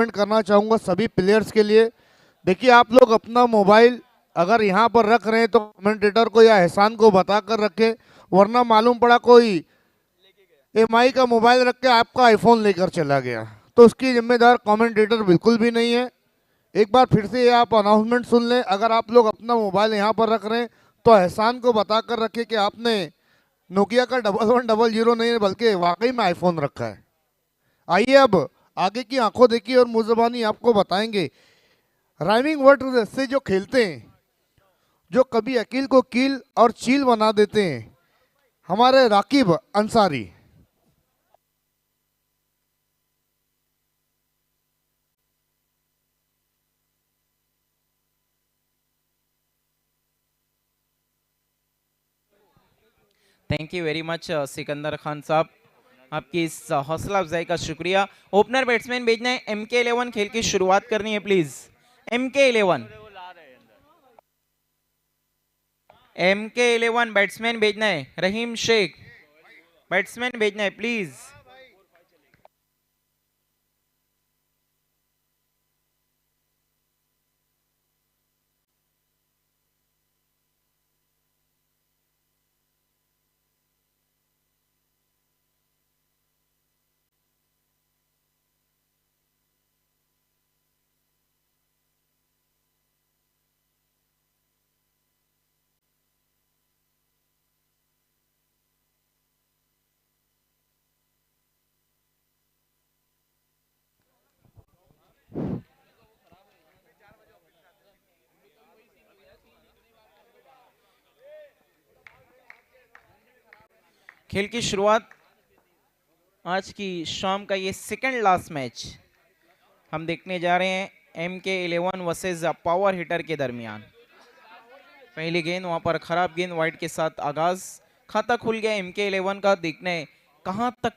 Comment करना चाहूँगा सभी प्लेयर्स के लिए। देखिए आप लोग अपना मोबाइल अगर यहाँ पर रख रहे हैं तो कमेंटेटर को या एहसान को बता कर रखें, वरना मालूम पड़ा कोई एमआई का मोबाइल रख के आपका आईफोन लेकर चला गया तो उसकी जिम्मेदार कमेंटेटर बिल्कुल भी नहीं है। एक बार फिर से ये आप अनाउंसमेंट सुन लें, अगर आप लोग अपना मोबाइल यहाँ पर रख रहे हैं तो एहसान को बता कर रखें कि आपने नोकिया का 1100 नहीं है बल्कि वाकई में आईफोन रखा है। आइए अब आगे की आंखों देखी और मुंह ज़बानी आपको बताएंगे राइमिंग वर्ड से जो खेलते हैं, जो कभी अकील को कील और चील बना देते हैं, हमारे Raqib Ansari. Thank you very much Sikandar Khan साहब, आपकी इस हौसला अफजाई का शुक्रिया। ओपनर बैट्समैन भेजना है, MK11 खेल की शुरुआत करनी है प्लीज। MK11 MK11 बैट्समैन भेजना है, रहीम शेख बैट्समैन भेजना है प्लीज। खेल की शुरुआत, आज की शाम का ये सेकंड लास्ट मैच हम देखने जा रहे हैं MK11 वर्सेस पावर हिटर के दरमियान। पहली गेंद वहां पर खराब गेंद वाइड के साथ आगाज, खाता खुल गया MK11 का। देखने कहां तक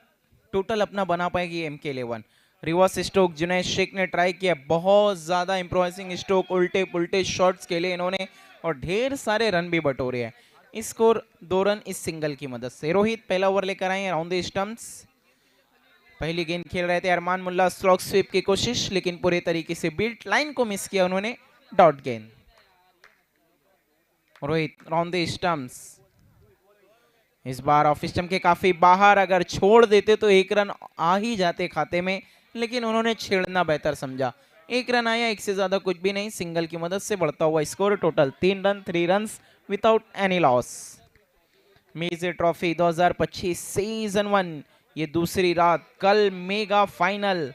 टोटल अपना बना पाएगी MK11। Reverse stroke Junaid Sheikh ने ट्राई किया, बहुत ज्यादा इंप्रोवाइजिंग स्ट्रोक, उल्टे पुल्टे शॉट्स खेले इन्होंने और ढेर सारे रन भी बटोरे हैं। स्कोर 2 रन इस सिंगल की मदद से। रोहित पहला ओवर लेकर आए राउंड द स्टंप्स। पहली गेंद खेल रहे थे अरमान मुल्ला, स्लॉग स्वीप की कोशिश लेकिन पूरे तरीके से बीट लाइन को मिस किया उन्होंने, डॉट गेंद। रोहित राउंड द स्टंप्स, इस बार ऑफ स्टंप के काफी बाहर, अगर छोड़ देते तो 1 रन आ ही जाते खाते में, लेकिन उन्होंने छेड़ना बेहतर समझा। 1 रन आया, एक से ज्यादा कुछ भी नहीं। सिंगल की मदद से बढ़ता हुआ score total 3 run, 3 run without any loss. Major trophy 2025 season 1, ये दूसरी रात, कल मेगा फाइनल,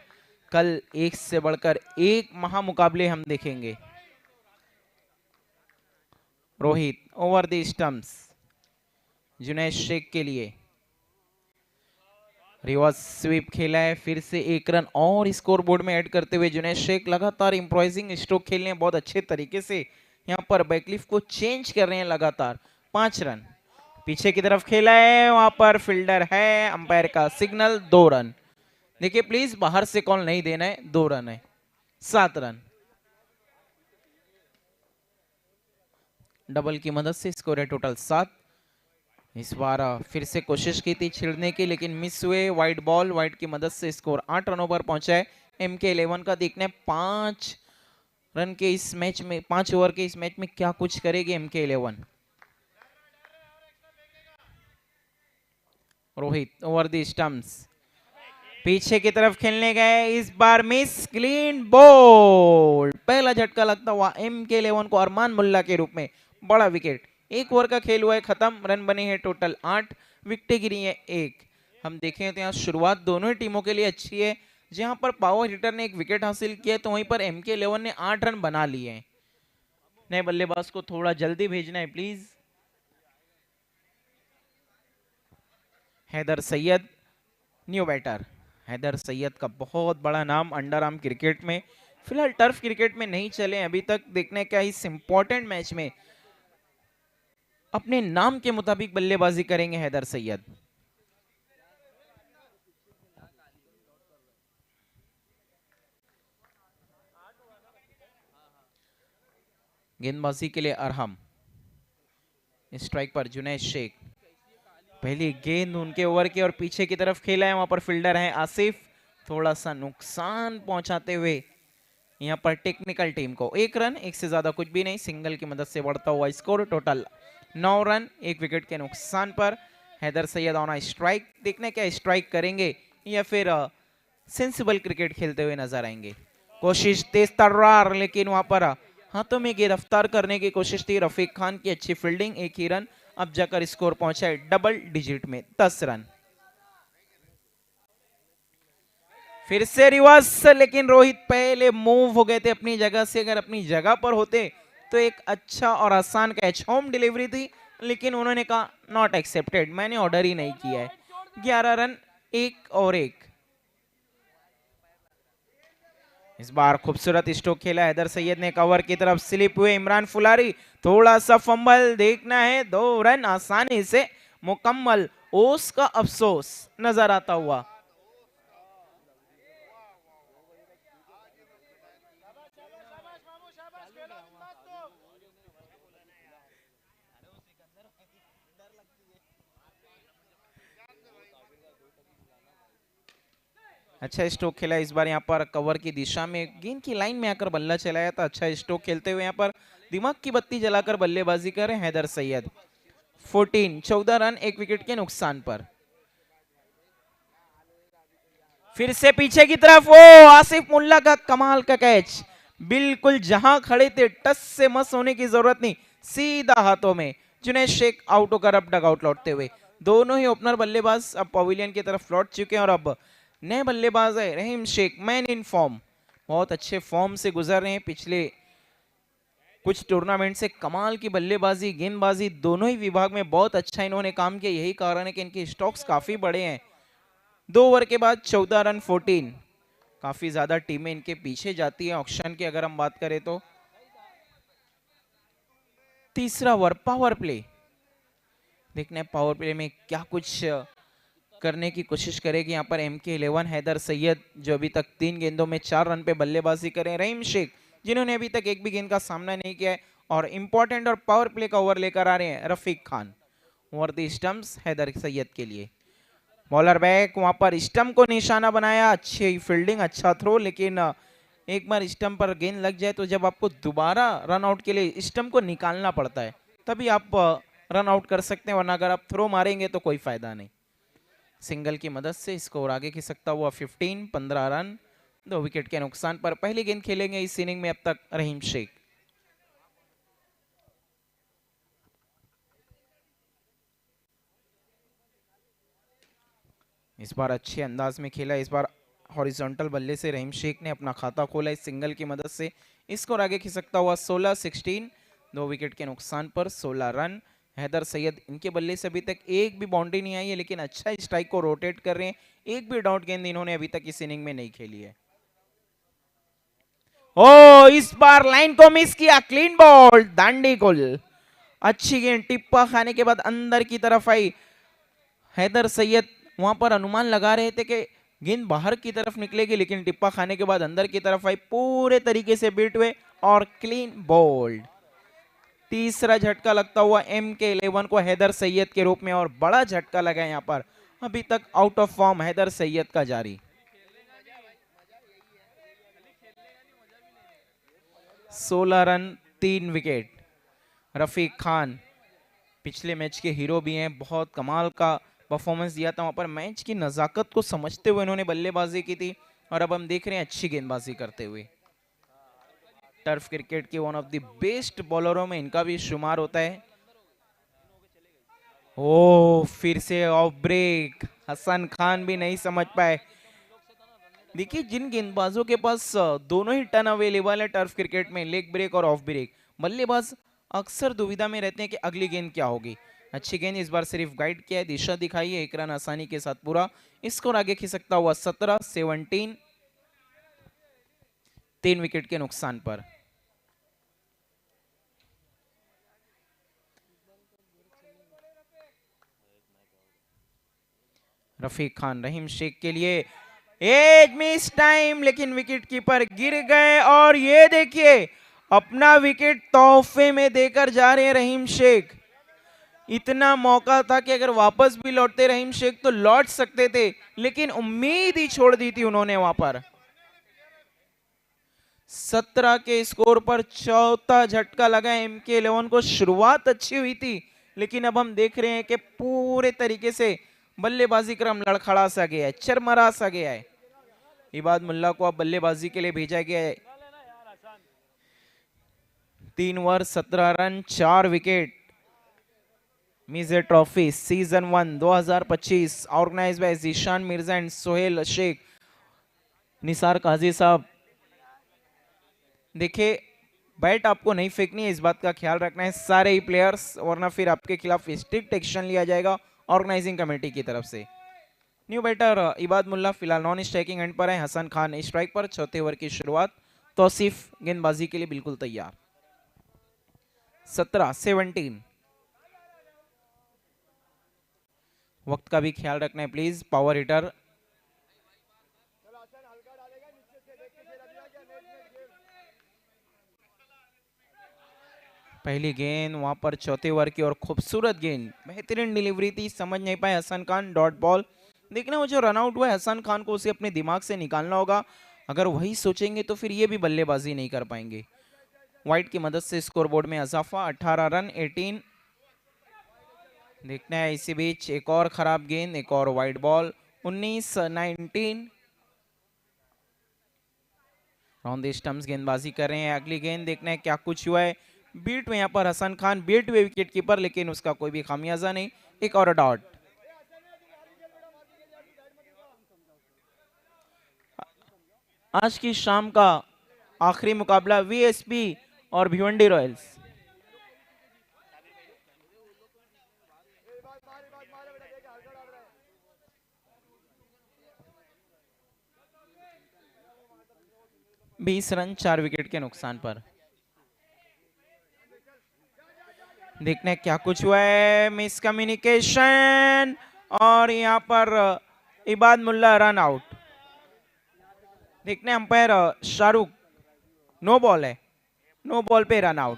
कल एक से बढ़कर एक महामुकाबले हम देखेंगे। Rohit over the stumps Junaid Shaikh के लिए, रिवर्स स्वीप खेला है, फिर से 1 रन और स्कोर बोर्ड में ऐड करते हुए जुनैद शेख लगातार इंप्रोवाइजिंग स्ट्रोक खेल रहे हैं बहुत अच्छे तरीके से। यहाँ पर बैकलिफ को चेंज कर रहे हैं लगातार। 5 रन पीछे की तरफ खेला है, वहां पर फील्डर है, अंपायर का सिग्नल, 2 रन। देखिए प्लीज बाहर से कॉल नहीं देना है, 2 रन है। 7 रन, डबल की मदद से स्कोर है टोटल 7। इस बार फिर से कोशिश की थी छिड़ने की लेकिन मिस हुए, वाइड बॉल, वाइड की मदद से स्कोर 8 रनों पर पहुंचा है MK11 का। देखने 5 रन के इस मैच में, 5 ओवर के इस मैच में क्या कुछ करेगी MK11। Rohit over the stumps, पीछे की तरफ खेलने गए, इस बार मिस, क्लीन बोल्ड। पहला झटका लगता हुआ MK11 को अरमान मुल्ला के रूप में, बड़ा विकेट। 1 ओवर का खेल हुआ है खत्म, रन बने हैं टोटल 8, विकेटें गिरी हैं 1। हम देखें तो यहाँ शुरुआत दोनों ही टीमों के लिए अच्छी है। जहां पर पावर हिटर ने 1 विकेट हासिल किया तो वहीं पर MK11 ने 8 रन बना लिए हैं। नए बल्लेबाज को थोड़ा जल्दी भेजना है please. Haider Syed new batter. Haider Syed का बहुत बड़ा नाम अंडर आर्म क्रिकेट में, फिलहाल टर्फ क्रिकेट में नहीं चले अभी तक। देखने का इस इंपॉर्टेंट मैच में अपने नाम के मुताबिक बल्लेबाजी करेंगे हैदर सैयद। गेंदबाजी के लिए अरहम, स्ट्राइक पर जुनैद शेख। पहली गेंद उनके ओवर की और पीछे की तरफ खेला है, वहां पर फील्डर है आसिफ, थोड़ा सा नुकसान पहुंचाते हुए यहाँ पर टेक्निकल टीम को 1 रन, 1 से ज्यादा कुछ भी नहीं, सिंगल की मदद से बढ़ता हुआ स्कोर। टोटल 9 रन 1 विकेट के नुकसान पर। Haider Syed on strike. देखने क्या स्ट्राइक करेंगे या फिर सेंसिबल क्रिकेट खेलते हुए नजर आएंगे। कोशिश तेज तर्रार, लेकिन वहां पर हाथों में गिरफ्तार करने की कोशिश थी। रफीक खान की अच्छी फील्डिंग, 1 ही रन। अब जाकर स्कोर पहुंचा है डबल डिजिट में, 10 रन। फिर से रिवर्स, लेकिन रोहित पहले मूव हो गए थे अपनी जगह से। अगर अपनी जगह पर होते तो एक अच्छा और आसान कैच, होम डिलीवरी थी, लेकिन उन्होंने कहा नॉट एक्सेप्टेड, मैंने ऑर्डर ही नहीं किया है। 11 रन 1 और 1। इस बार खूबसूरत स्ट्रोक खेला हैदर सैयद ने, कवर की तरफ स्लिप हुए इमरान फुलारी, थोड़ा सा फंबल देखना है। 2 रन आसानी से मुकम्मल। ओस का अफसोस नजर आता हुआ। अच्छा स्ट्रोक खेला इस बार यहाँ पर, कवर की दिशा में गेंद की लाइन में आकर बल्ला चलाया था। अच्छा स्ट्रोक खेलते हुए यहाँ पर दिमाग की बत्ती जलाकर बल्लेबाजी कर हैदर सैयद। 14 रन 1 विकेट के नुकसान पर। फिर से पीछे की तरफ, ओ आसिफ मुल्ला का कमाल का कैच, बिल्कुल जहां खड़े थे टस से मस होने की जरूरत नहीं, सीधा हाथों में। जुनैद शेख आउट होकर अब डगआउट लौटते हुए। दोनों ही ओपनर बल्लेबाज अब पवेलियन की तरफ लौट चुके हैं और अब नए बल्लेबाज है रहीम शेख, मैन इन फॉर्म, बहुत अच्छे फॉर्म से गुजर रहे हैं। पिछले कुछ टूर्नामेंट से कमाल की बल्लेबाजी गेंदबाजी दोनों ही विभाग में बहुत अच्छा इन्होंने काम किया। यही कारण है कि इनके स्टॉक्स काफी बड़े हैं। 2 ओवर के बाद 14 रन 14। काफी ज्यादा टीमें इनके पीछे जाती है ऑक्शन की अगर हम बात करें तो। तीसरा ओवर पावर प्ले, देखने पावर प्ले में क्या कुछ करने की कोशिश करेगी यहाँ पर MK11 हैदर सैयद, जो अभी तक 3 गेंदों में 4 रन पे बल्लेबाजी करें। रहीम शेख, जिन्होंने अभी तक एक भी गेंद का सामना नहीं किया है, और इंपॉर्टेंट और पावर प्ले का ओवर लेकर आ रहे हैं Rafiq Khan. Over the stumps Haider Syed के लिए। बॉलर बैक, वहां पर स्टंप को निशाना बनाया, अच्छी फील्डिंग, अच्छा थ्रो, लेकिन एक बार स्टंप पर गेंद लग जाए तो जब आपको दोबारा रन आउट के लिए स्टंप को निकालना पड़ता है, तभी आप रन आउट कर सकते हैं, वरना अगर आप थ्रो मारेंगे तो कोई फायदा नहीं। सिंगल की मदद से स्कोर आगे खिसक सकता हुआ 15 रन 2 विकेट के नुकसान पर। पहली गेंद खेलेंगे इस इनिंग में अब तक रहीम शेख। इस बार अच्छे अंदाज में खेला, इस बार हॉरिजॉन्टल बल्ले से रहीम शेख ने अपना खाता खोला इस सिंगल की मदद से। स्कोर आगे खिसकता हुआ 16 2 विकेट के नुकसान पर 16 रन। हैदर सैयद, इनके बल्ले से अभी तक एक भी बाउंड्री नहीं आई है, लेकिन अच्छा स्ट्राइक को रोटेट कर रहे हैं। एक भी डॉट गेंद इन्होंने अभी तक इस इनिंग में नहीं खेली है। ओ इस बार लाइन को मिस किया, क्लीन बॉल, दांडी गोल। अच्छी गेंद टिप्पा खाने के बाद अंदर की तरफ आई। हैदर सैयद वहां पर अनुमान लगा रहे थे कि गेंद बाहर की तरफ निकलेगी, लेकिन टिप्पा खाने के बाद अंदर की तरफ आई, पूरे तरीके से बीट हुए और क्लीन बोल्ड। तीसरा झटका लगता हुआ MK11 को हैदर सैयद के रूप में, और बड़ा झटका लगा यहाँ पर। अभी तक out of form Haider Syed का जारी। 16 रन 3 विकेट। रफीक खान पिछले मैच के हीरो भी हैं, बहुत कमाल का परफॉर्मेंस दिया था वहां पर। मैच की नजाकत को समझते हुए इन्होंने बल्लेबाजी की थी, और अब हम देख रहे हैं अच्छी गेंदबाजी करते हुए। टर्फ क्रिकेट के वन ऑफ द बेस्ट बॉलरों में इनका भी शुमार होता है। ओ फिर से ऑफ ब्रेक, हसन खान भी नहीं समझ पाए। देखिए, जिन गेंदबाजों के पास दोनों ही टर्न अवेलेबल है टर्फ क्रिकेट में, लेग ब्रेक और ऑफ ब्रेक, बल्लेबाज अक्सर दुविधा में रहते हैं कि अगली गेंद क्या होगी। अच्छी गेंद इस बार सिर्फ गाइड किया है, दिशा दिखाई है, 1 रन आसानी के साथ पूरा। स्कोर आगे खिसकता हुआ 17 3 विकेट के नुकसान पर। रफीक खान रहीम शेख के लिए, एक मिस टाइम, लेकिन विकेट कीपर गिर गए, और ये देखिए अपना विकेट तोहफे में देकर जा रहे हैं रहीम शेख। इतना मौका था कि अगर वापस भी लौटते रहीम शेख तो लौट सकते थे, लेकिन उम्मीद ही छोड़ दी थी उन्होंने वहां पर। 17 के स्कोर पर चौथा झटका लगा MK11 को। शुरुआत अच्छी हुई थी, लेकिन अब हम देख रहे हैं कि पूरे तरीके से बल्लेबाजी क्रम लड़खड़ा सा गया है, चरमरा सा गया है। इबाद मुल्ला को अब बल्लेबाजी के लिए भेजा गया है। 3 ओवर 17 रन 4 विकेट। मिजे trophy season 1 2025 organised by Zeeshan Mirza and Sohail Sheikh. Nisar Kazi साहब, देखिए बैट आपको नहीं फेंकनी है, इस बात का ख्याल रखना है सारे ही प्लेयर्स, वरना फिर आपके खिलाफ स्ट्रिक्ट एक्शन लिया जाएगा ऑर्गेनाइजिंग कमेटी की तरफ से। न्यू बैटर इबाद मुल्ला फिलहाल नॉन स्ट्राइकिंग एंड पर है। हसन खान स्ट्राइक पर। चौथे ओवर की शुरुआत। तौसीफ गेंदबाजी के लिए बिल्कुल तैयार। 17-17। वक्त का भी ख्याल रखना है प्लीज। पावर हिटर पहली गेंद वहां पर चौथे ओवर की और खूबसूरत गेंद, बेहतरीन डिलीवरी थी, समझ नहीं पाए हसन खान। Dot ball. देखना वो जो रनआउट हुआ है हसन खान को, उसे अपने दिमाग से निकालना होगा। अगर वही सोचेंगे तो फिर ये भी बल्लेबाजी नहीं कर पाएंगे। वाइट की मदद से स्कोरबोर्ड में इजाफा। 18 रन 18। देखना है इसी बीच एक और खराब गेंद, एक और white ball. 19-19। On the stumps गेंदबाजी कर रहे हैं। अगली गेंद देखना है क्या कुछ हुआ है। बीट में यहाँ पर हसन खान, बीट हुए विकेट कीपर, लेकिन उसका कोई भी खामियाजा नहीं। एक और डॉट। आज की शाम का आखिरी मुकाबला VSP और भिवंडी रॉयल्स। बीस रन 4 विकेट के नुकसान पर। देखने क्या कुछ हुआ है। मिसकम्युनिकेशन और यहां पर इबाद मुल्ला रन आउट। देखने अंपायर शाहरुख, नो बॉल है, नो बॉल पे रन आउट।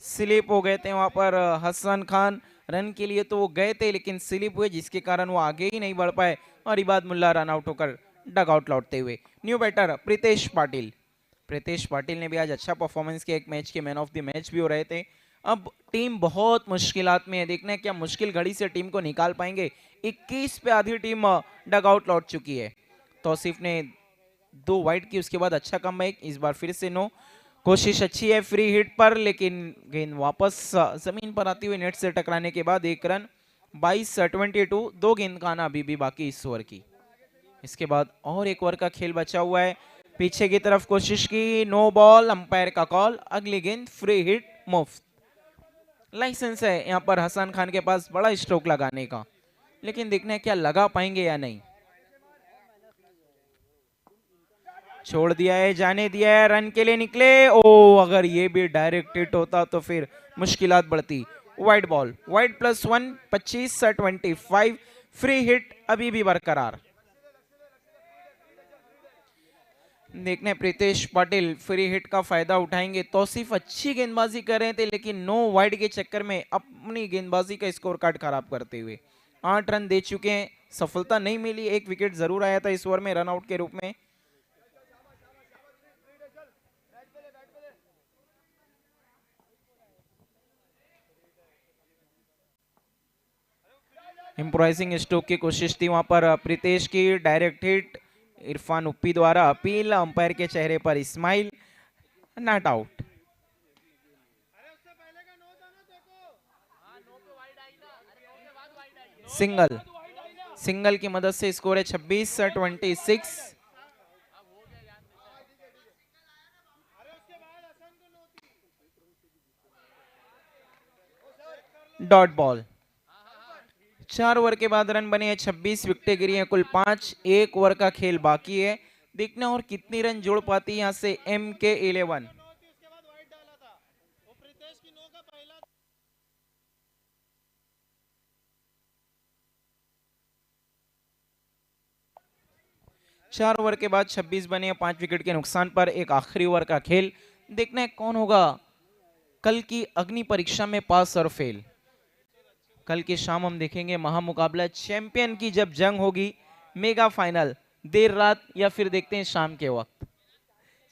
स्लिप हो गए थे वहां पर हसन खान। रन के लिए तो वो गए थे, लेकिन स्लिप हुए जिसके कारण वो आगे ही नहीं बढ़ पाए और इबाद मुल्ला रन आउट होकर डग आउट लौटते हुए। New batter Pritesh Patil. प्रीतेश पाटिल ने भी आज अच्छा परफॉर्मेंस किया, एक मैच के मैन ऑफ द मैच भी हो रहे थे। अब टीम बहुत मुश्किलात में है, देखना है क्या मुश्किल घड़ी से टीम को निकाल पाएंगे। 21 पे आधी टीम डग आउट लौट चुकी है। तौसीफ ने 2 वाइड की, उसके बाद अच्छा कमबैक। इस बार फिर से नो। कोशिश अच्छी है फ्री हिट पर, लेकिन गेंद वापस जमीन पर आती हुई नेट से टकराने के बाद 1 रन। 22-22। 2 गेंद का आना अभी भी बाकी इस ओवर की। इसके बाद और 1 ओवर का खेल बचा हुआ है। पीछे की तरफ कोशिश की, नो बॉल, अंपायर का कॉल। अगली गेंद फ्री हिट मुफ्त। लाइसेंस है यहां पर हसन खान के पास बड़ा स्ट्रोक लगाने का, लेकिन देखना है क्या लगा पाएंगे या नहीं। छोड़ दिया है, जाने दिया है, रन के लिए निकले। ओ, अगर ये भी डायरेक्ट हिट होता तो फिर मुश्किलात बढ़ती। Wide ball, wide +1। 25-25। Free hit अभी भी बरकरार। देखने प्रीतेश पाटिल फ्री हिट का फायदा उठाएंगे। तौसीफ अच्छी गेंदबाजी कर रहे थे, लेकिन नो वाइड के चक्कर में अपनी गेंदबाजी का स्कोर कार्ड खराब करते हुए 8 रन दे चुके हैं। सफलता नहीं मिली। 1 विकेट जरूर आया था इस ओवर में रन आउट के रूप में। इंप्रोवाइजिंग स्ट्रोक की कोशिश थी वहां पर प्रीतेश की। Direct hit. इरफान उप्पी द्वारा अपील। अंपायर के चेहरे पर smile. Not out. Single. Single की मदद से स्कोर है 26-26। Dot ball. 4 ओवर के बाद रन बने हैं 26, विकेटें गिरी हैं कुल 5। 1 ओवर का खेल बाकी है। देखना और कितनी रन जोड़ पाती है यहां से MK11। चार ओवर के बाद 26 बने हैं 5 विकेट के नुकसान पर। एक आखिरी ओवर का खेल। देखना है कौन होगा कल की अग्नि परीक्षा में पास और फेल। कल की शाम हम देखेंगे महामुकाबला, चैंपियन की जब जंग होगी, मेगा फाइनल, देर रात या फिर देखते हैं शाम के वक्त।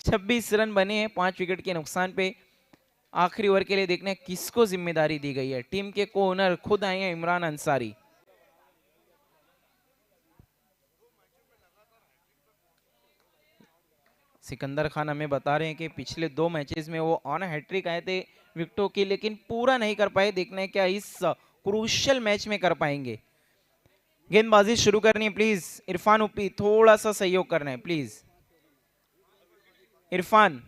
26 रन बने हैं 5 विकेट के नुकसान पे। आखिरी ओवर के लिए देखने किसको जिम्मेदारी दी गई है। टीम के को ओनर खुद आए हैं इमरान अंसारी। सिकंदर खान हमें बता रहे हैं कि पिछले 2 मैचेस में वो ऑन हैट्रिक आए थे विकेटों की, लेकिन पूरा नहीं कर पाए। देखना है क्या इस क्रूशियल मैच में कर पाएंगे। गेंदबाजी शुरू करनी है प्लीज। इरफान उपी थोड़ा सा सहयोग करना है प्लीज। इरफान,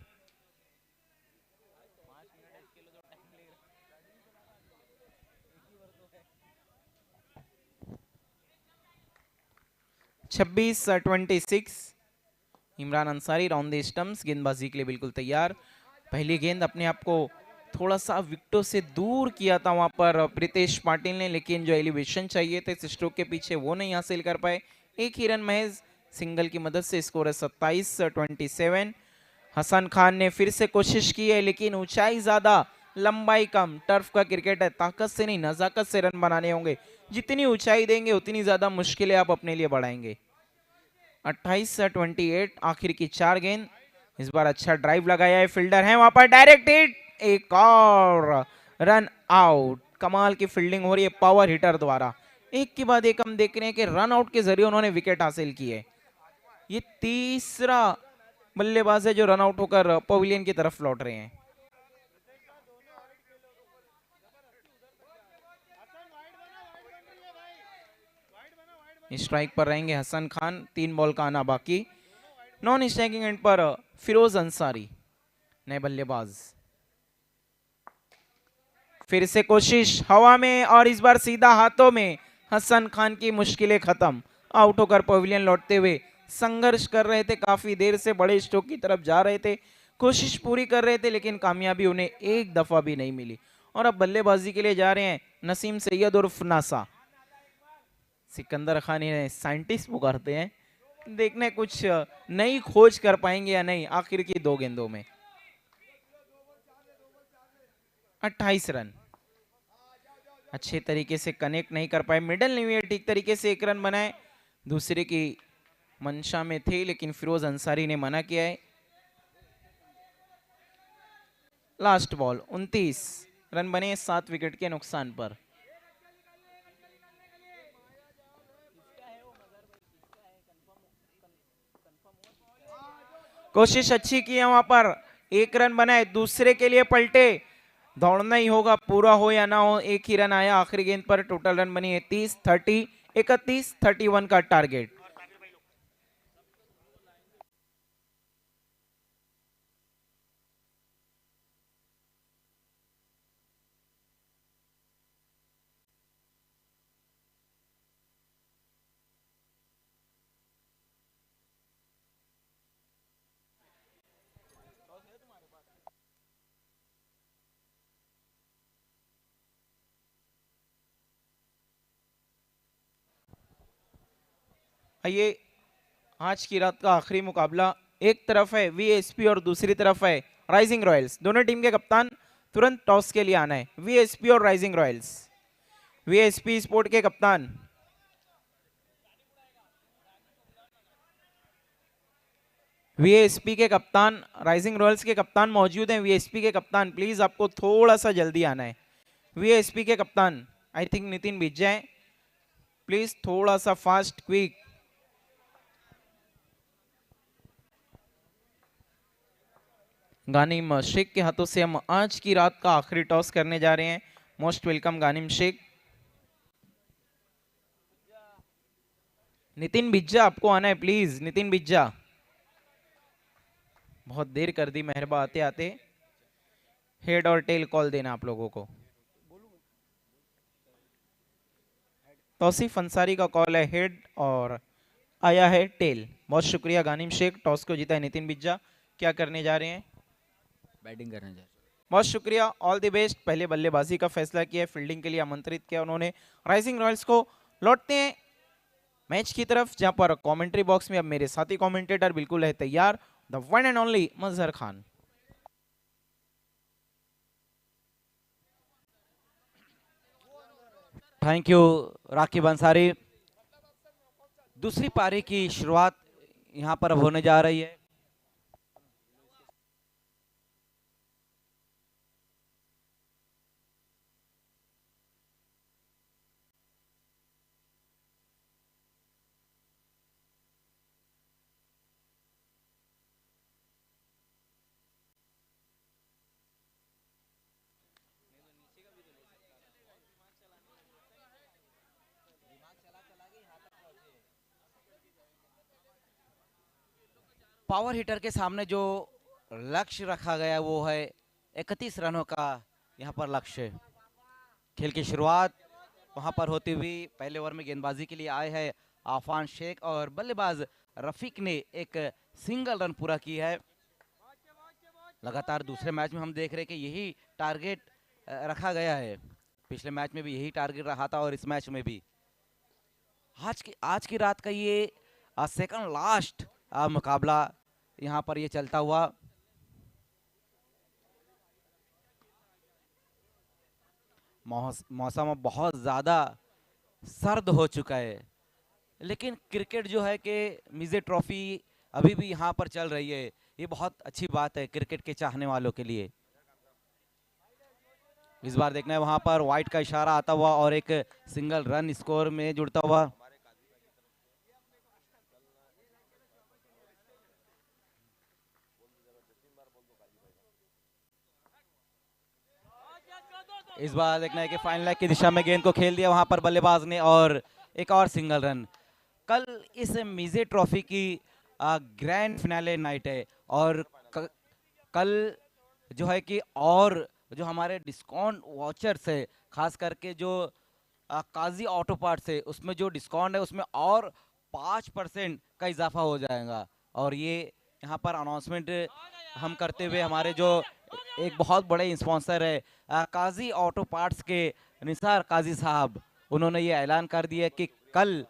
छब्बीस 26। Imran Ansari round the stumps, गेंदबाजी के लिए बिल्कुल तैयार। पहली गेंद अपने आप को थोड़ा सा विकेटों से दूर किया था वहां पर प्रीतेश पाटिल ने, लेकिन जो एलिवेशन चाहिए थे स्ट्रोक के पीछे वो नहीं हासिल कर पाए। एक ही रन महज सिंगल की मदद से स्कोर है 27-27। हसन खान ने फिर से कोशिश की है, लेकिन ऊंचाई ज्यादा लंबाई कम। टर्फ का क्रिकेट है, ताकत से नहीं नजाकत से रन बनाने होंगे। जितनी ऊंचाई देंगे उतनी ज्यादा मुश्किलें आप अपने लिए बढ़ाएंगे। 28-28 आखिर की 4 गेंद। इस बार अच्छा ड्राइव लगाया है, फील्डर है वहां पर, डायरेक्ट हिट, एक और रन आउट। कमाल की फील्डिंग हो रही है पावर हिटर द्वारा। एक के बाद एक हम देख रहे हैं कि रन आउट के जरिए उन्होंने विकेट हासिल की है। ये तीसरा बल्लेबाज है जो रन आउट होकर पवेलियन की तरफ लौट रहे हैं। स्ट्राइक पर रहेंगे हसन खान, 3 बॉल का आना बाकी। नॉन स्ट्राइकिंग एंड पर फिरोज अंसारी नए बल्लेबाज। फिर से कोशिश हवा में और इस बार सीधा हाथों में। हसन खान की मुश्किलें खत्म। आउट होकर पवेलियन लौटते हुए संघर्ष कर रहे थे, काफी देर से बड़े स्ट्रोक की तरफ जा रहे थे, कोशिश पूरी कर रहे थे, लेकिन कामयाबी उन्हें एक दफा भी नहीं मिली। और अब बल्लेबाजी के लिए जा रहे हैं नसीम सैयद उर्फ नासा। सिकंदर खान इन्हें साइंटिस्ट पुकारते हैं। देखने कुछ नई खोज कर पाएंगे या नहीं आखिर की 2 गेंदों में। 28 रन अच्छे तरीके से कनेक्ट नहीं कर पाए। मिडल नहीं हुए ठीक तरीके से, 1 रन बनाए। दूसरे की मंशा में थे, लेकिन फिरोज अंसारी ने मना किया है। लास्ट बॉल 29 रन बने 7 विकेट के नुकसान पर। कोशिश अच्छी की है वहां पर, 1 रन बनाए, दूसरे के लिए पलटे। दौड़ना ही होगा, पूरा हो या ना हो। 1 ही रन आया आखिरी गेंद पर। टोटल रन बनी है 30, 30, 31, 31 का टारगेट। आइए, आज की रात का आखिरी मुकाबला। एक तरफ है वीएसपी और दूसरी तरफ है राइजिंग रॉयल्स। दोनों टीम के कप्तान तुरंत टॉस के लिए आना है। वीएसपी और राइजिंग रॉयल्स। वीएसपी स्पोर्ट के कप्तान वीएसपी के कप्तान राइजिंग रॉयल्स के कप्तान मौजूद हैं। वीएसपी के कप्तान प्लीज आपको थोड़ा सा जल्दी आना है। वीएसपी के कप्तान I think Nitin Vijay, please थोड़ा सा फास्ट क्विक। गानिम शेख के हाथों से हम आज की रात का आखिरी टॉस करने जा रहे हैं। Most welcome Ghanim Sheikh. नितिन बिज्जा आपको आना है प्लीज। नितिन बिज्जा, बहुत देर कर दी मेहरबा आते आते। हेड और टेल कॉल देना आप लोगों को। तौसीफ अंसारी का कॉल है हेड और आया है टेल। बहुत शुक्रिया गानिम शेख। टॉस को जीता है नितिन बिज्जा। क्या करने जा रहे हैं? बैटिंग करने जा रहे हैं। बहुत शुक्रिया, ऑल द बेस्ट। पहले बल्लेबाजी का फैसला किया, फील्डिंग के लिए आमंत्रित किया उन्होंने राइजिंग रॉयल्स को। लौटते हैं मैच की तरफ, जहां पर कमेंट्री बॉक्स में अब मेरे साथी कमेंटेटर बिल्कुल है तैयार, the one and only Mazhar Khan. Thank you Raqib Ansari. दूसरी पारी की शुरुआत यहाँ पर अब होने जा रही है। पावर हिटर के सामने जो लक्ष्य रखा गया वो है 31 रनों का यहाँ पर लक्ष्य। खेल की शुरुआत वहां पर होती हुई पहले ओवर में गेंदबाजी के लिए आए हैं आफान शेख और बल्लेबाज रफीक ने एक सिंगल रन पूरा की है। लगातार दूसरे मैच में हम देख रहे हैं कि यही टारगेट रखा गया है। पिछले मैच में भी यही टारगेट रहा था और इस मैच में भी। आज की रात का ये सेकंड लास्ट मुकाबला यहाँ पर ये चलता हुआ। मौसम अब बहुत ज़्यादा सर्द हो चुका है, लेकिन क्रिकेट जो है कि मिजे ट्रॉफी अभी भी यहाँ पर चल रही है। ये बहुत अच्छी बात है क्रिकेट के चाहने वालों के लिए। इस बार देखना है वहां पर वाइट का इशारा आता हुआ और एक सिंगल रन स्कोर में जुड़ता हुआ। इस बार देखना है कि फाइनल लेग की दिशा में गेंद को खेल दिया वहां पर बल्लेबाज ने और एक और सिंगल रन। कल इस मिजे ट्रॉफी की ग्रैंड फिनाले नाइट है और कल जो है कि और जो हमारे डिस्काउंट वॉचर्स है, खास करके जो काजी ऑटो पार्ट्स है, उसमें जो डिस्काउंट है उसमें और 5% का इजाफा हो जाएगा। और ये यहाँ पर अनाउंसमेंट हम करते हुए हमारे जो एक बहुत बड़े स्पॉन्सर है काजी ऑटो पार्ट्स के निसार काजी साहब, उन्होंने ये ऐलान कर दिया कि कल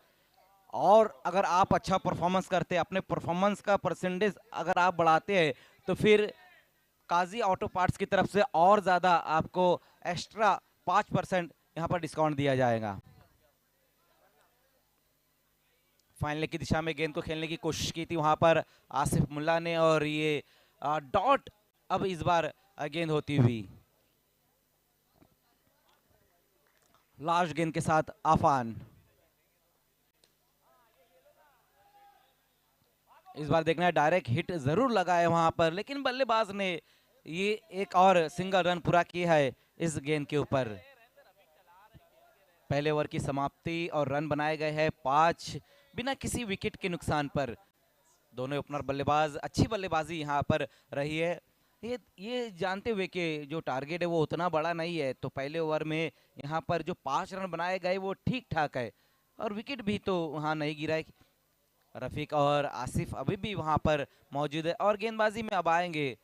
और अगर आप अच्छा परफॉर्मेंस करते हैं, अपने परफॉर्मेंस का परसेंटेज अगर आप बढ़ाते हैं, तो फिर काजी ऑटो पार्ट्स की तरफ से और ज़्यादा आपको एक्स्ट्रा 5% यहाँ पर डिस्काउंट दिया जाएगा। फाइनल की दिशा में गेंद को खेलने की कोशिश की थी वहां पर आसिफ मुल्ला ने और ये डॉट अब इस बार गेंद होती हुई। लास्ट गेंद के साथ आफान। इस बार देखना है डायरेक्ट हिट जरूर लगा है वहां पर, लेकिन बल्लेबाज ने ये एक और सिंगल रन पूरा किया है इस गेंद के ऊपर। पहले ओवर की समाप्ति और रन बनाए गए हैं 5 बिना किसी विकेट के नुकसान पर। दोनों ओपनर बल्लेबाज अच्छी बल्लेबाजी यहाँ पर रही है। ये जानते हुए कि जो टारगेट है वो उतना बड़ा नहीं है, तो पहले ओवर में यहाँ पर जो 5 रन बनाए गए वो ठीक ठाक है और विकेट भी तो वहाँ नहीं गिरा है। रफीक और आसिफ अभी भी वहाँ पर मौजूद है और गेंदबाजी में अब आएंगे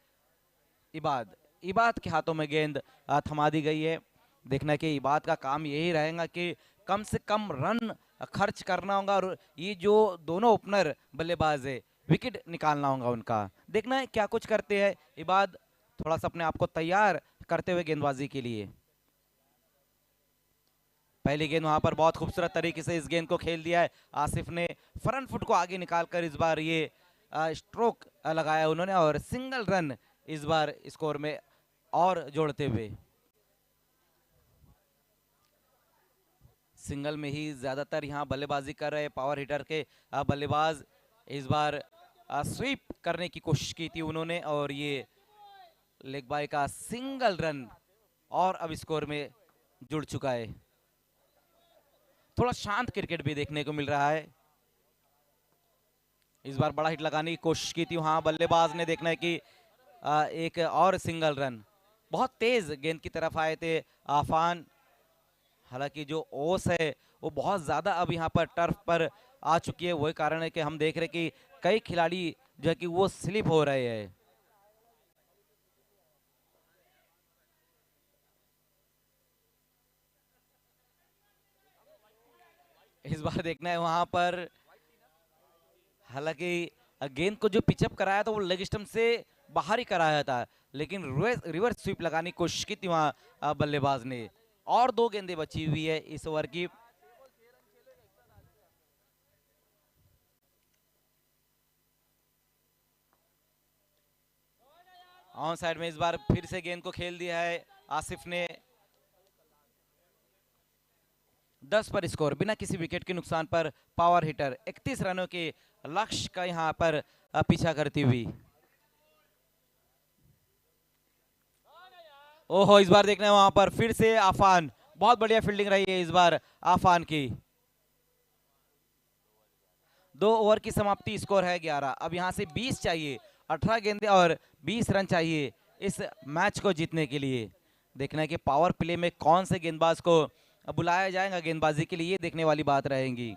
इबाद के हाथों में गेंद थमा दी गई है। देखना कि इबाद का काम यही रहेगा कि कम से कम रन खर्च करना होगा और ये जो दोनों ओपनर बल्लेबाज है विकेट निकालना होगा उनका। देखना है क्या कुछ करते हैं इबाद, थोड़ा सा अपने आप को तैयार करते हुए गेंदबाजी के लिए। पहली गेंद वहां पर बहुत खूबसूरत तरीके से इस गेंद को खेल दिया है आसिफ ने। फ्रंट फुट को आगे निकालकर इस बार ये स्ट्रोक लगाया उन्होंने और सिंगल रन इस बार स्कोर में और जोड़ते हुए। सिंगल में ही ज्यादातर यहाँ बल्लेबाजी कर रहे पावर हिटर के बल्लेबाज। इस बार स्वीप करने की कोशिश की थी उन्होंने और ये लेग बाय का सिंगल रन और अब स्कोर में जुड़ चुका है। थोड़ा शांत क्रिकेट भी देखने को मिल रहा है। इस बार बड़ा हिट लगाने की कोशिश की थी वहां बल्लेबाज ने। देखना है कि एक और सिंगल रन। बहुत तेज गेंद की तरफ आए थे आफान, हालांकि जो ओस है वो बहुत ज्यादा अब यहाँ पर टर्फ पर आ चुकी है। वही कारण है कि हम देख रहे कि कई खिलाड़ी जो है कि वो स्लिप हो रहे हैं। इस बार देखना है वहां पर, हालांकि गेंद को जो पिचअप कराया था वो लेग स्टंप से बाहर ही कराया था, लेकिन रिवर्स स्वीप लगाने की कोशिश की थी वहां बल्लेबाज ने। और 2 गेंदें बची हुई है इस ओवर की। ऑन साइड में इस बार फिर से गेंद को खेल दिया है आसिफ ने। 10 पर स्कोर, बिना किसी विकेट के नुकसान पर पावर हिटर 31 रनों के लक्ष्य का यहां पर पीछा करती हुई। ओहो, इस बार देखना है वहां पर फिर से आफान, बहुत बढ़िया फील्डिंग रही है इस बार आफान की। 2 ओवर की समाप्ति, स्कोर है 11। अब यहां से 20 चाहिए, 18 गेंदें और 20 रन चाहिए इस मैच को जीतने के लिए। देखना है कि पावर प्ले में कौन से गेंदबाज को बुलाया जाएगा गेंदबाजी के लिए, ये देखने वाली बात रहेगी।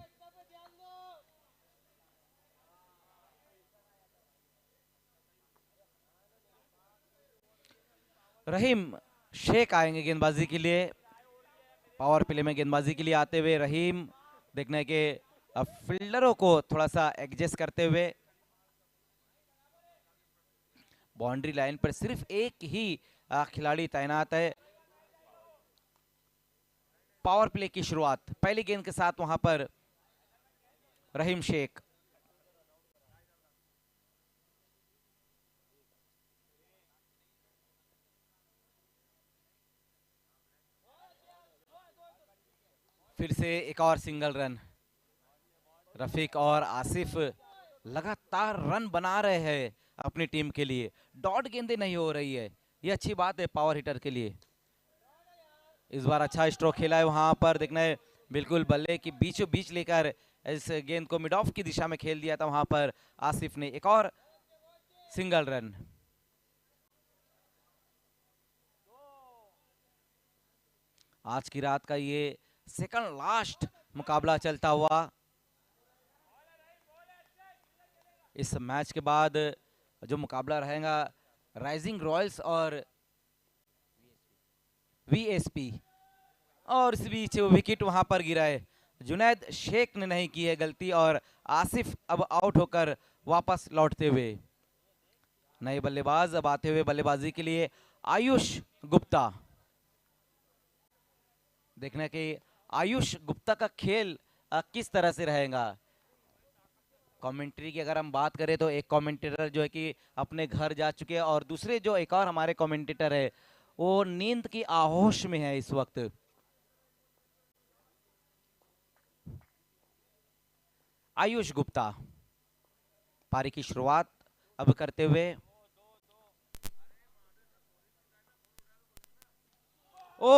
रहीम शेख आएंगे गेंदबाजी के लिए, पावर प्ले में गेंदबाजी के लिए आते हुए रहीम। देखना है कि फील्डरों को थोड़ा सा एडजस्ट करते हुए। बाउंड्री लाइन पर सिर्फ एक ही खिलाड़ी तैनात है। पावर प्ले की शुरुआत पहली गेंद के साथ वहां पर रहीम शेख। फिर से एक और सिंगल रन। रफीक और आसिफ लगातार रन बना रहे हैं अपनी टीम के लिए, डॉट गेंदें नहीं हो रही है, ये अच्छी बात है पावर हिटर के लिए। इस बार अच्छा स्ट्रोक खेला है वहां पर, देखना है बिल्कुल बल्ले की बीचों बीच लेकर इस गेंद को मिड ऑफ की दिशा में खेल दिया था वहां पर आसिफ ने। एक और सिंगल रन। आज की रात का ये सेकंड लास्ट मुकाबला चलता हुआ। इस मैच के बाद जो मुकाबला रहेगा राइजिंग रॉयल्स और वीएसपी, और इस बीच विकेट वहां पर गिरा है, जुनैद शेख ने नहीं की है गलती और आसिफ अब आउट होकर वापस लौटते हुए। नए बल्लेबाज अब आते हुए बल्लेबाजी के लिए आयुष गुप्ता। देखना कि आयुष गुप्ता का खेल किस तरह से रहेगा। कमेंट्री की अगर हम बात करें तो एक कमेंटेटर जो है कि अपने घर जा चुके हैं और दूसरे जो एक और हमारे कमेंटेटर है वो नींद की आहोश में है इस वक्त। आयुष गुप्ता पारी की शुरुआत अब करते हुए। ओ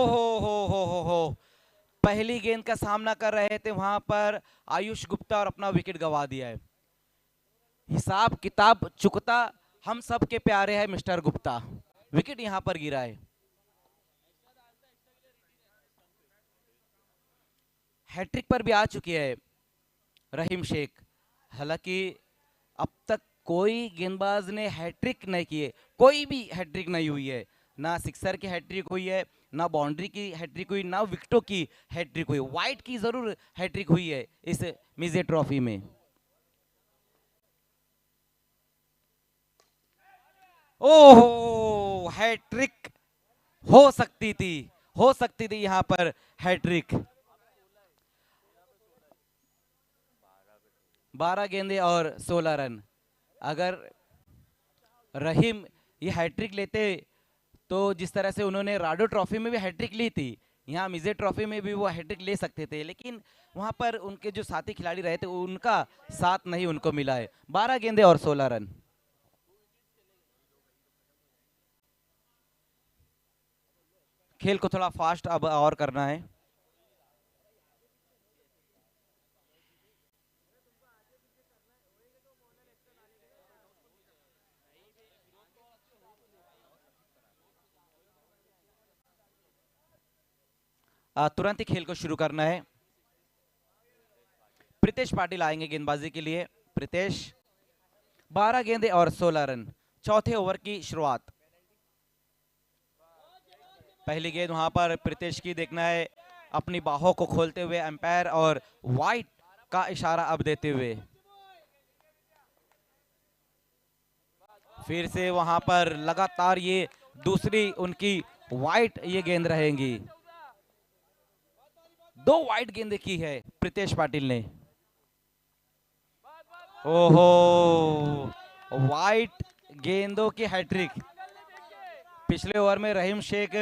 हो, पहली गेंद का सामना कर रहे थे वहां पर आयुष गुप्ता और अपना विकेट गंवा दिया है। हिसाब किताब चुकता हम सब के प्यारे हैं मिस्टर गुप्ता, विकेट यहां पर गिरा है। हैट्रिक पर भी आ चुकी है रहीम शेख, हालांकि अब तक कोई गेंदबाज ने हैट्रिक नहीं किए, कोई भी हैट्रिक नहीं हुई है, ना सिक्सर की हैट्रिक हुई है, ना बाउंड्री की हैट्रिक हुई, ना विकेटों की हैट्रिक हुई। वाइट की जरूर हैट्रिक हुई है इस मिजे ट्रॉफी में। ओहो, हैट्रिक हो सकती थी, हो सकती थी यहां पर हैट्रिक। 12 गेंदे और 16 रन। अगर रहीम ये हैट्रिक लेते तो जिस तरह से उन्होंने राडो ट्रॉफी में भी हैट्रिक ली थी, यहाँ मिजे ट्रॉफी में भी वो हैट्रिक ले सकते थे, लेकिन वहां पर उनके जो साथी खिलाड़ी रहे थे उनका साथ नहीं उनको मिला है। 12 गेंदे और 16 रन। खेल को थोड़ा फास्ट अब और करना है। तुरंत ही खेल को शुरू करना है। प्रीतेश पाटिल आएंगे गेंदबाजी के लिए। प्रीतेश 12 गेंदे और 16 रन, चौथे ओवर की शुरुआत। पहली गेंद वहां पर प्रीतेश की, देखना है अपनी बाहों को खोलते हुए अंपायर और वाइट का इशारा अब देते हुए। फिर से वहां पर लगातार ये दूसरी उनकी वाइट ये गेंद रहेंगी। 2 वाइड गेंदें की है प्रीतेश पाटिल ने। ओहो, वाइट गेंदों की हैट्रिक। पिछले ओवर में रहीम शेख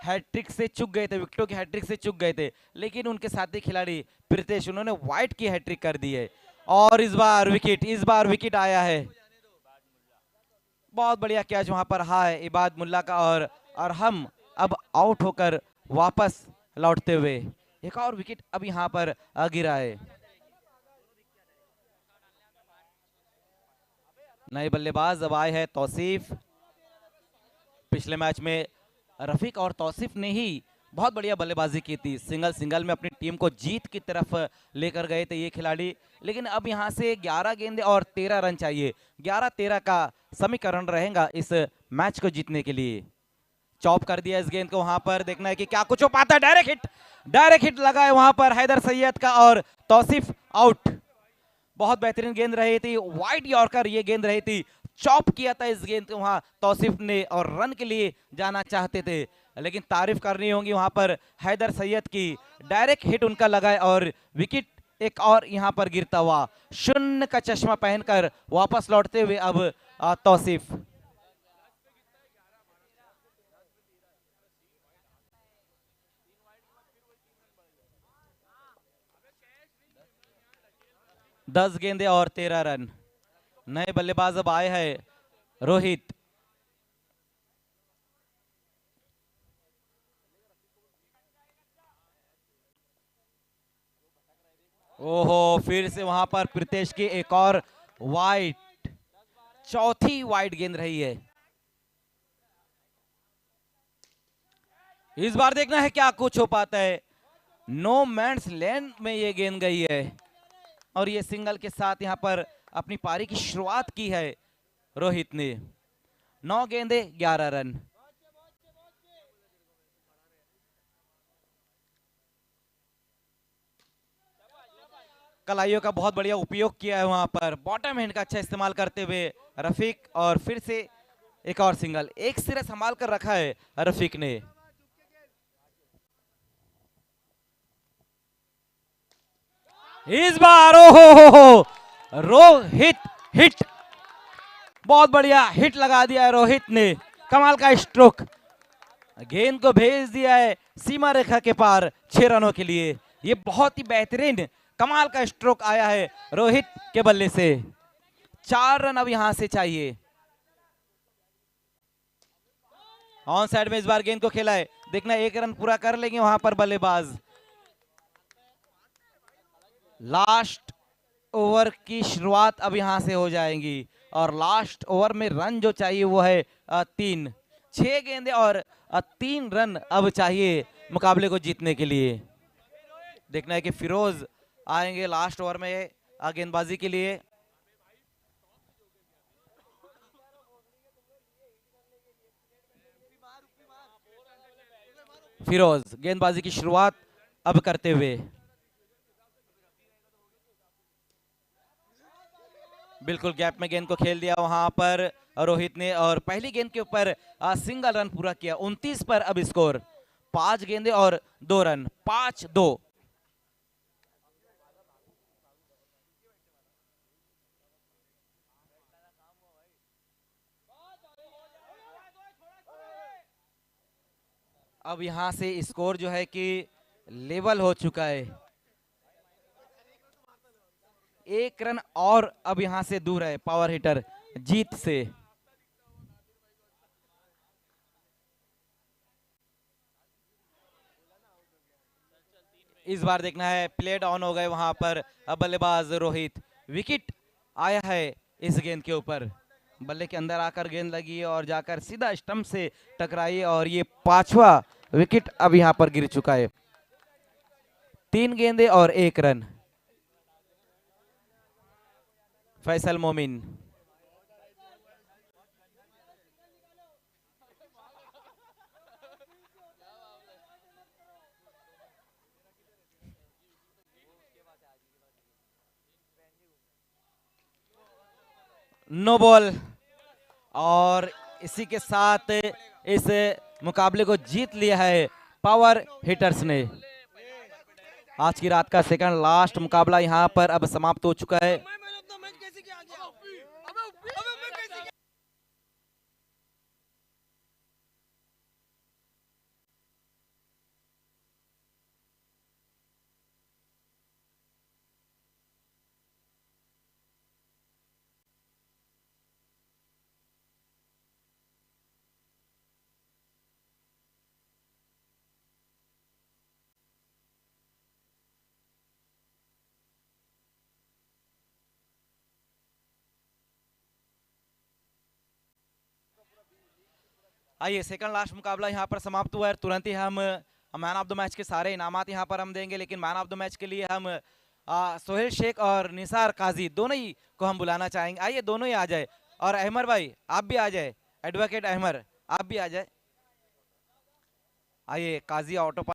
हैट्रिक से चूक गए थे, विकेटों की हैट्रिक से चूक गए थे, लेकिन उनके साथी खिलाड़ी प्रीतेश उन्होंने वाइट की हैट्रिक कर दी है। और इस बार विकेट आया है। बहुत बढ़िया कैच वहां पर है इबाद मुल्ला का। और हम अब आउट होकर वापस लौटते हुए एक और विकेट अब यहां पर गिरा है। नए बल्लेबाज अब आए हैं तौसीफ। पिछले मैच में रफीक और तौसीफ ने ही बहुत बढ़िया बल्लेबाजी की थी, सिंगल में अपनी टीम को जीत की तरफ लेकर गए थे ये खिलाड़ी। लेकिन अब यहां से 11 गेंदें और 13 रन चाहिए। 11-13 का समीकरण रहेगा इस मैच को जीतने के लिए। चॉप कर दिया इस गेंद को, वहां पर देखना है कि क्या कुछ हो पाता है। डायरेक्ट हिट लगा है वहां पर हैदर सैयद का और तौसीफ आउट। बहुत बेहतरीन गेंद रही थी, वाइड यॉर्कर ये गेंद रही थी। चॉप किया था इस गेंद को वहां तौसीफ ने और रन के लिए जाना चाहते थे, लेकिन तारीफ करनी होगी वहां पर हैदर सैयद की। डायरेक्ट हिट उनका लगा है और विकेट एक और यहां पर गिरता हुआ। शून्य का चश्मा पहनकर वापस लौटते हुए अब तौसीफ। दस गेंदे और 13 रन। नए बल्लेबाज अब आए हैं रोहित। ओहो, फिर से वहां पर प्रीतेश की एक और वाइड, चौथी वाइड गेंद रही है। इस बार देखना है क्या कुछ हो पाता है। नो मैंस लैंड में ये गेंद गई है और ये सिंगल के साथ यहां पर अपनी पारी की शुरुआत की है रोहित ने। 9 गेंदे 11 रन। कलाइयों का बहुत बढ़िया उपयोग किया है वहां पर, बॉटम हैंड का अच्छा इस्तेमाल करते हुए रफीक। और फिर से एक और सिंगल, एक सिरा संभाल कर रखा है रफीक ने। इस बार ओहो, रोहित हिट, बहुत बढ़िया हिट लगा दिया है रोहित ने। कमाल का स्ट्रोक, गेंद को भेज दिया है सीमा रेखा के पार 6 रनों के लिए। ये बहुत ही बेहतरीन कमाल का स्ट्रोक आया है रोहित के बल्ले से। 4 रन अब यहां से चाहिए। ऑन साइड में इस बार गेंद को खेला है, देखना 1 रन पूरा कर लेंगे वहां पर बल्लेबाज। लास्ट ओवर की शुरुआत अब यहां से हो जाएगी और लास्ट ओवर में रन जो चाहिए वो है 3। 6 गेंदे और 3 रन अब चाहिए मुकाबले को जीतने के लिए। देखना है कि फिरोज आएंगे लास्ट ओवर में गेंदबाजी के लिए। फिरोज गेंदबाजी की शुरुआत अब करते हुए। बिल्कुल गैप में गेंद को खेल दिया वहां पर रोहित ने और पहली गेंद के ऊपर सिंगल रन पूरा किया। 29 पर अब स्कोर, 5 गेंदे और 2 रन, 5-2। अब यहां से स्कोर जो है कि लेवल हो चुका है। 1 रन और अब यहां से दूर है पावर हिटर जीत से। इस बार देखना है, प्लेड ऑन हो गए वहां पर अब बल्लेबाज रोहित। विकेट आया है इस गेंद के ऊपर, बल्ले के अंदर आकर गेंद लगी और जाकर सीधा स्टंप से टकराई और ये 5वां विकेट अब यहां पर गिर चुका है। 3 गेंदे और 1 रन। फैसल मोमिन। नो बॉल और इसी के साथ इस मुकाबले को जीत लिया है पावर हिटर्स ने। आज की रात का सेकंड लास्ट मुकाबला यहाँ पर अब समाप्त हो चुका है। आइए, सेकंड लास्ट मुकाबला यहाँ पर समाप्त हुआ है। तुरंत ही हम मैन ऑफ द मैच के सारे इनामात यहाँ पर हम देंगे, लेकिन मैन ऑफ द मैच के लिए हम सोहेल शेख और निसार काजी दोनों ही को हम बुलाना चाहेंगे। आइए, दोनों ही आ जाए। और अहमर भाई आप भी आ जाए, एडवोकेट अहमर आप भी आ जाए। आइए, काजी ऑटो